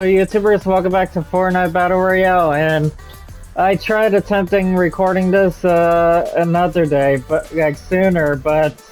YouTubers, welcome back to Fortnite Battle Royale, and I tried attempting recording this another day, but like sooner, but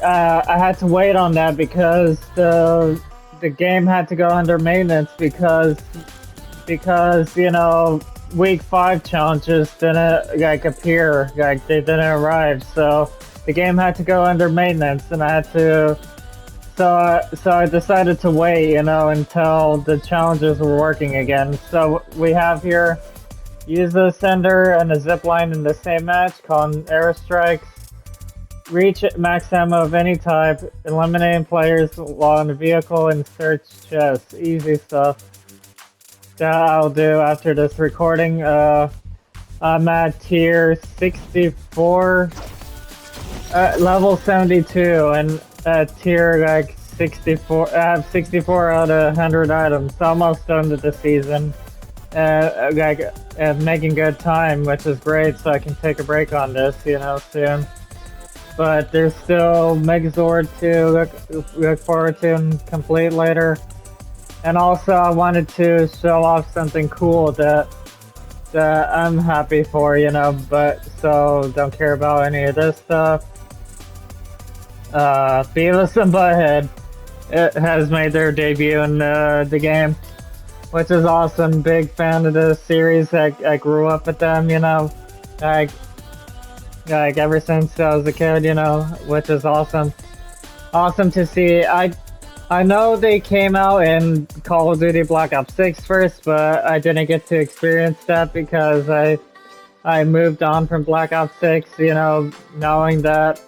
I had to wait on that because the game had to go under maintenance because you know week 5 challenges didn't like appear, like they didn't arrive, so the game had to go under maintenance, and I had to. So I decided to wait, you know, until the challenges were working again. So we have here, use a sender and a zip line in the same match, called airstrikes. Reach max ammo of any type, eliminating players while in the vehicle and search chests. Easy stuff. That I'll do after this recording. I'm at tier 64, level 72, and tier like 64. I have 64 out of 100 items, so almost done with the season. Making good time, which is great, so I can take a break on this, you know, soon. But there's still Megazord to look forward to and complete later. And also, I wanted to show off something cool that I'm happy for, you know, but so don't care about any of this stuff. Beavis and Butthead has made their debut in the game, which is awesome. Big fan of the series. I grew up with them, you know, like ever since I was a kid, you know, which is awesome. Awesome to see. I know they came out in Call of Duty Black Ops 6 first, but I didn't get to experience that because I moved on from Black Ops 6, you know, knowing that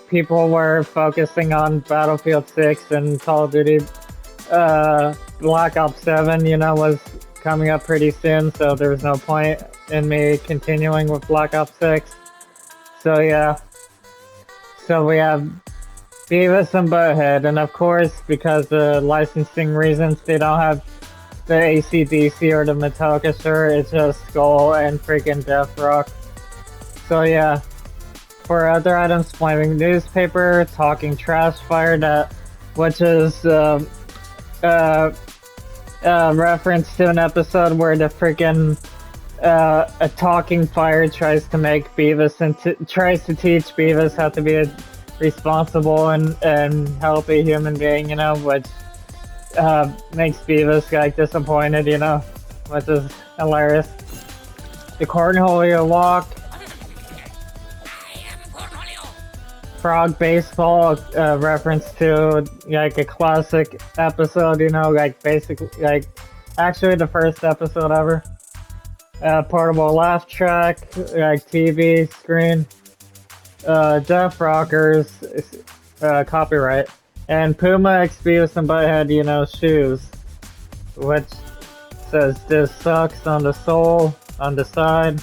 people were focusing on Battlefield 6 and Call of Duty Black Ops 7, you know, was coming up pretty soon, so there was no point in me continuing with Black Ops 6. So yeah, so we have Beavis and Butthead, and of course, because of licensing reasons, they don't have the AC/DC or the Metallica shirt, it's just Skull and freaking Death Rock. So yeah. For other items, flaming newspaper, talking trash fire, which is reference to an episode where the freaking a talking fire tries to make Beavis and tries to teach Beavis how to be a responsible and healthy human being, you know, which makes Beavis like disappointed, you know, which is hilarious. The cornholio walk. Frog baseball, reference to like a classic episode, you know, like basically, like actually the first episode ever. Portable laugh track, like TV screen. Deaf Rockers, copyright. And Puma X Beavis and Butthead, you know, shoes. Which says this sucks on the sole, on the side.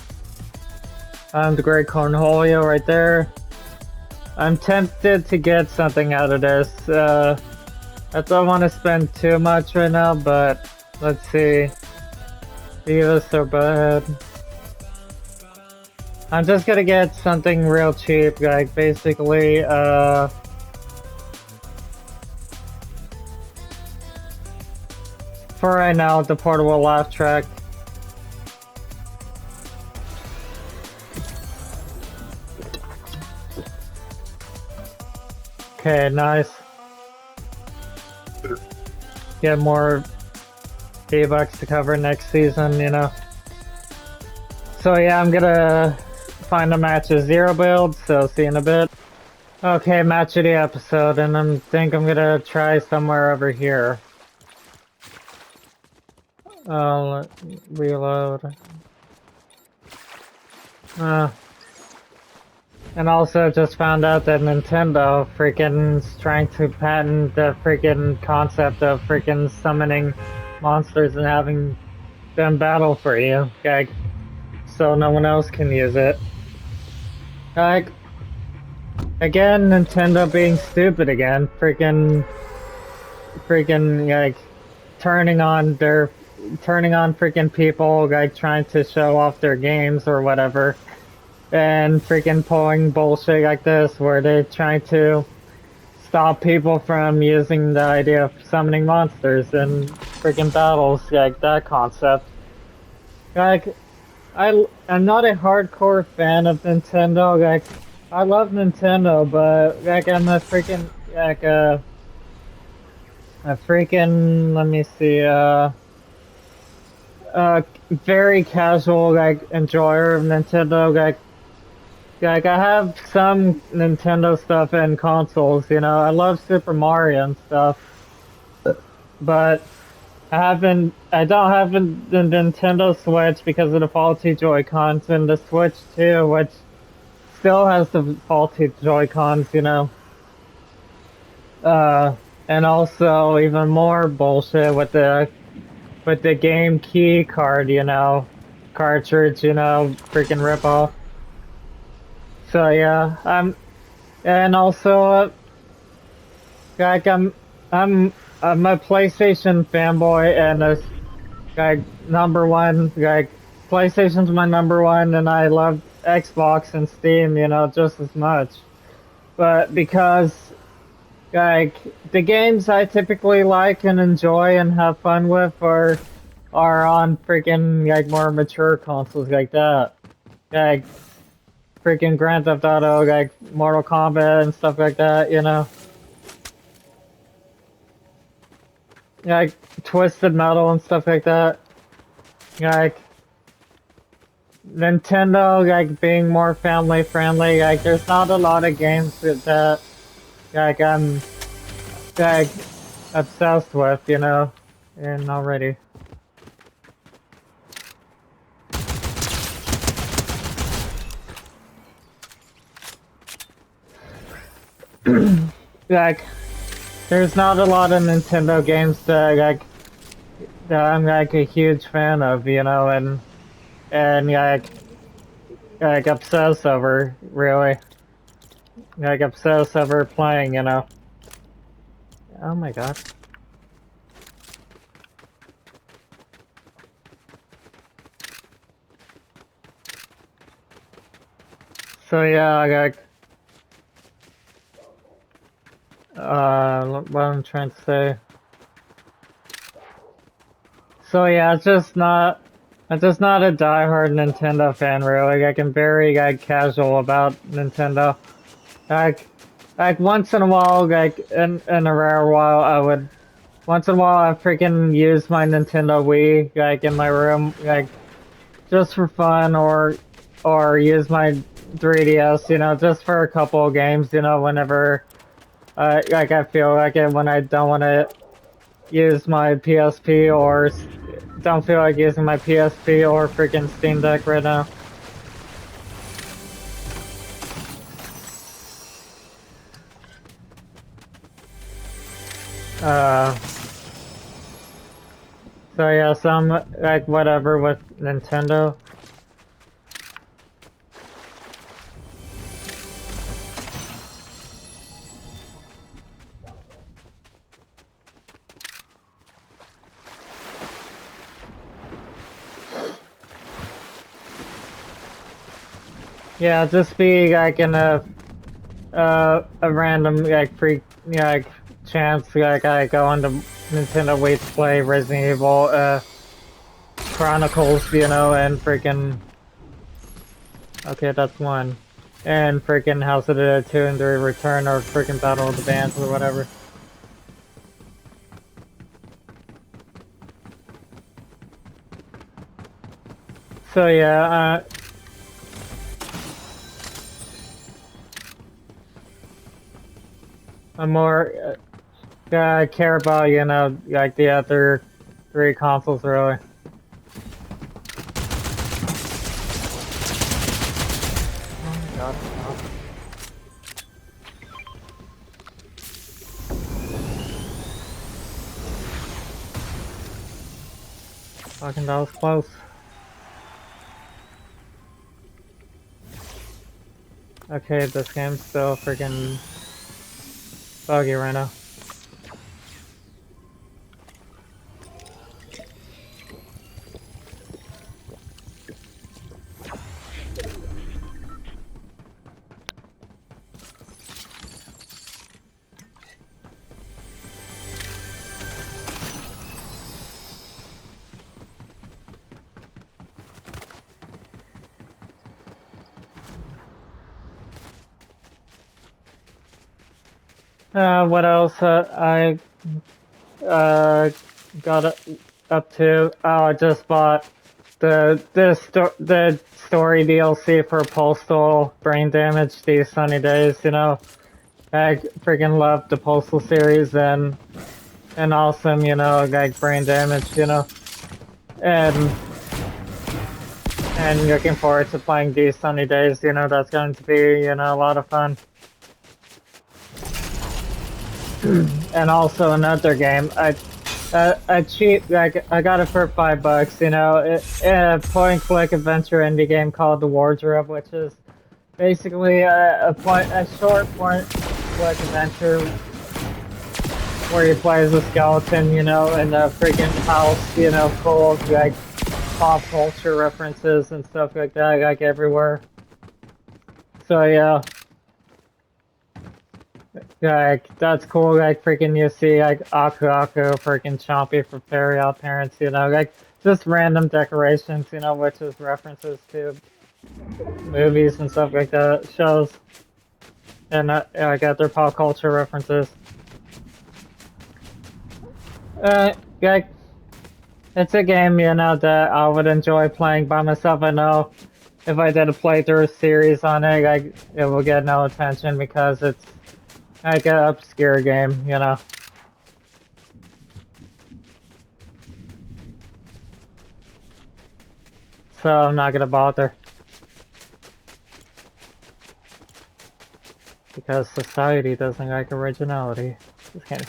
The Great Cornholio right there. I'm tempted to get something out of this. I don't want to spend too much right now, but let's see. Beavis or Butthead. I'm just gonna get something real cheap, like basically, for right now, the portable laugh track. Okay, nice. Get more V-Bucks to cover next season, you know. So yeah, I'm gonna find a match of 0 build, so see you in a bit. Okay, match of the episode, and I think I'm gonna try somewhere over here. Reload. And also just found out that Nintendo freaking is trying to patent the freaking concept of freaking summoning monsters and having them battle for you, like, so no one else can use it. Like, again, Nintendo being stupid again, freaking, like, turning on freaking people, like, trying to show off their games or whatever. And freaking pulling bullshit like this where they're trying to stop people from using the idea of summoning monsters in freaking battles, like that concept. Like, I'm not a hardcore fan of Nintendo. Like, I love Nintendo, but like I'm a freaking like a freaking let me see very casual like enjoyer of Nintendo. Like I have some Nintendo stuff and consoles. You know, I love Super Mario and stuff, but I don't have the Nintendo Switch because of the faulty Joy-Cons, and the Switch 2, which still has the faulty Joy-Cons, you know. And also even more bullshit with the game key card, you know, cartridge, you know, freaking ripoff. So yeah, and also like I'm a PlayStation fanboy, and like number one, like PlayStation's my number one, and I love Xbox and Steam, you know, just as much. But because like the games I typically like and enjoy and have fun with are on freaking like more mature consoles like that. Like freaking Grand Theft Auto, like Mortal Kombat and stuff like that, you know. Like Twisted Metal and stuff like that. Like Nintendo, like being more family friendly. Like there's not a lot of games that like I'm like obsessed with, you know, and already. Like there's not a lot of Nintendo games that I'm like a huge fan of, you know, and like obsessed over really, like obsessed over playing, you know. Oh my god. So yeah, like what I'm trying to say. So yeah, I'm just not a diehard Nintendo fan really. Like I'm very like casual about Nintendo. Like like once in a while, like in a rare while, once in a while I freaking use my Nintendo Wii like in my room, like just for fun, or use my 3DS, you know, just for a couple of games, you know, whenever like I feel like it, when I don't want to use my PSP or don't feel like using my PSP or freaking Steam Deck right now. Uh, so yeah, so I'm like whatever with Nintendo. Yeah, just be like in a random like freak like chance like I go onto Nintendo Wii to play Resident Evil Chronicles, you know, and freaking okay, that's one. And freaking House of the Dead 2 and 3 Return, or freaking Battle of the Bands or whatever. So yeah, I'm more care about, you know, like the other three consoles really. Oh my god, stop. Fucking that was close. Okay, this game's still freaking buggy right now. What else I uh got up to? Oh, I just bought the story DLC for Postal Brain Damage These Sunny Days. You know, I freaking love the Postal series and awesome. You know, like Brain Damage. You know, and and looking forward to playing These Sunny Days. You know, that's going to be a lot of fun. And also another game. A cheap, like I got it for $5. You know, a point-and-click adventure indie game called The Wardrobe, which is basically a short point-and-click adventure where you play as a skeleton, you know, in a freaking house, you know, full of like pop culture references and stuff like that, like everywhere. So yeah. Like, that's cool, like, freaking you see, like, Aku Aku freaking Chompy from Fairy Odd Parents, you know, like, just random decorations, you know, which is references to movies and stuff like that, shows, and I got their pop culture references. Like, it's a game, you know, that I would enjoy playing by myself. I know if I did a playthrough series on it, like, it will get no attention because it's like an obscure game, you know. So I'm not gonna bother. Because society doesn't like originality. Just kidding.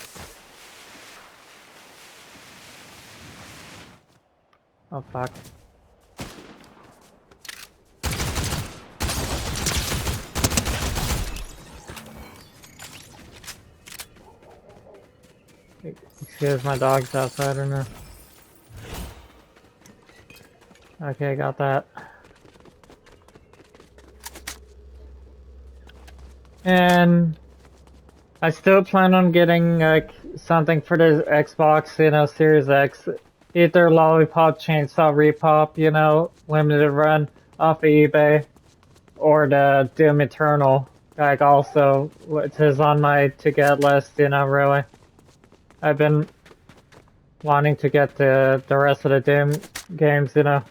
Oh fuck. Excuse my dog's outside or no? Okay, got that. And I still plan on getting like something for the Xbox, you know, Series X. Either Lollipop Chainsaw Repop, you know, limited run off of eBay, or the Doom Eternal, like also, which is on my to get list, you know, really. I've been wanting to get the rest of the Doom games, you know.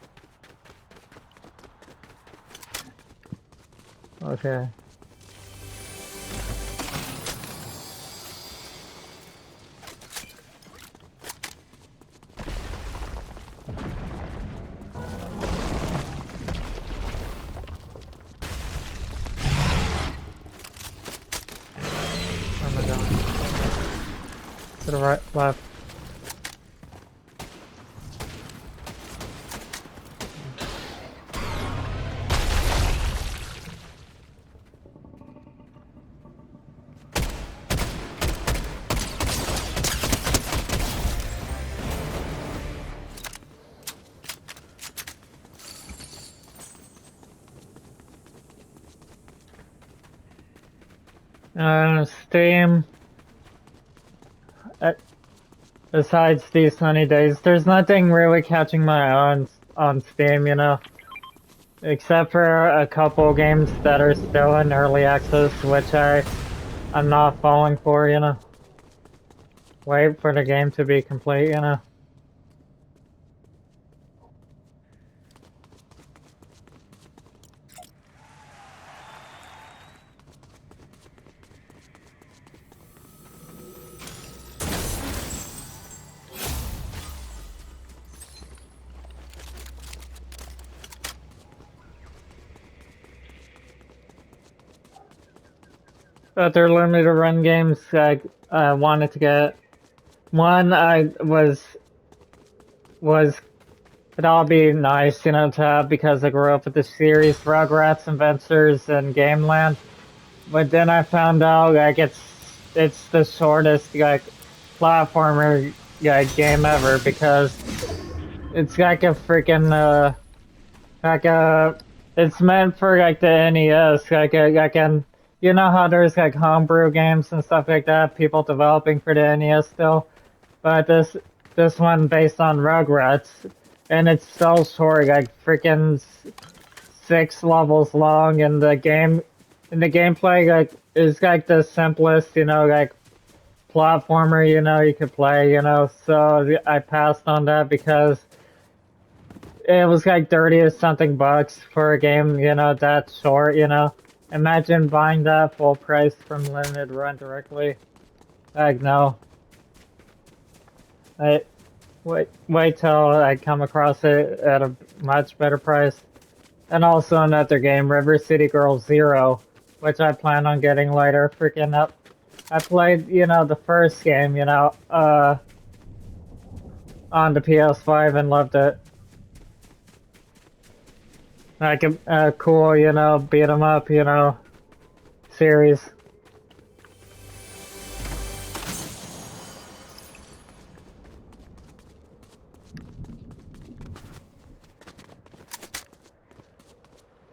Okay. Where am I going? To the right, left. Steam. Uh, Besides these sunny days, there's nothing really catching my eye on Steam, you know, except for a couple games that are still in early access, which I'm not falling for, you know. Wait for the game to be complete, you know. But they're limited run games. I wanted to get one. Was it'd all be nice, you know, to have because I grew up with the series Rugrats, Inventors, and Gameland. But then I found out like it's the shortest like platformer like game ever because it's like a freaking like it's meant for like the NES like an you know how there's like homebrew games and stuff like that people developing for the NES still, but this one based on Rugrats and it's so short like freaking 6 levels long and the gameplay like is like the simplest, you know, like platformer, you know, you could play, you know, so I passed on that because it was like 30 or something bucks for a game, you know, that short, you know. Imagine buying that full price from limited run directly. Like, no. Wait till I come across it at a much better price. And also another game, River City Girls Zero, which I plan on getting later. Freaking up. I played, you know, the first game, you know, on the PS5 and loved it. Like a cool, you know, beat 'em up, you know, series.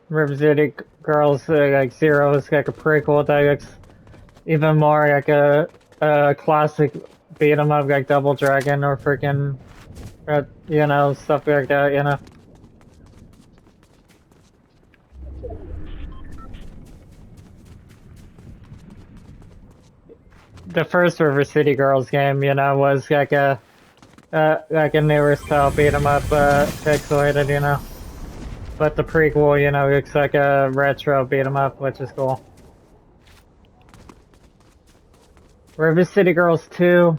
River City Girls like Zero is like a prequel that's even more like a classic beat 'em up like Double Dragon or freaking, you know, stuff like that, you know. The first River City Girls game, you know, was like a newer style beat 'em up, pixelated, you know. But the prequel, you know, looks like a retro beat 'em up, which is cool. River City Girls 2.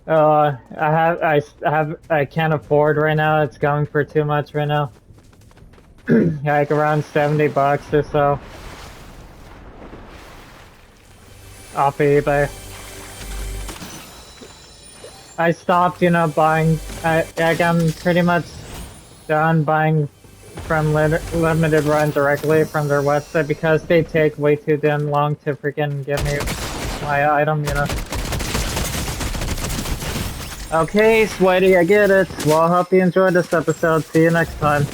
I can't afford right now. It's going for too much right now. Like around 70 bucks or so. Off eBay. I stopped, you know, buying. I'm pretty much done buying from limited run directly from their website because they take way too damn long to freaking give me my item, you know. Okay, Sweaty, I get it. Well, I hope you enjoyed this episode. See you next time.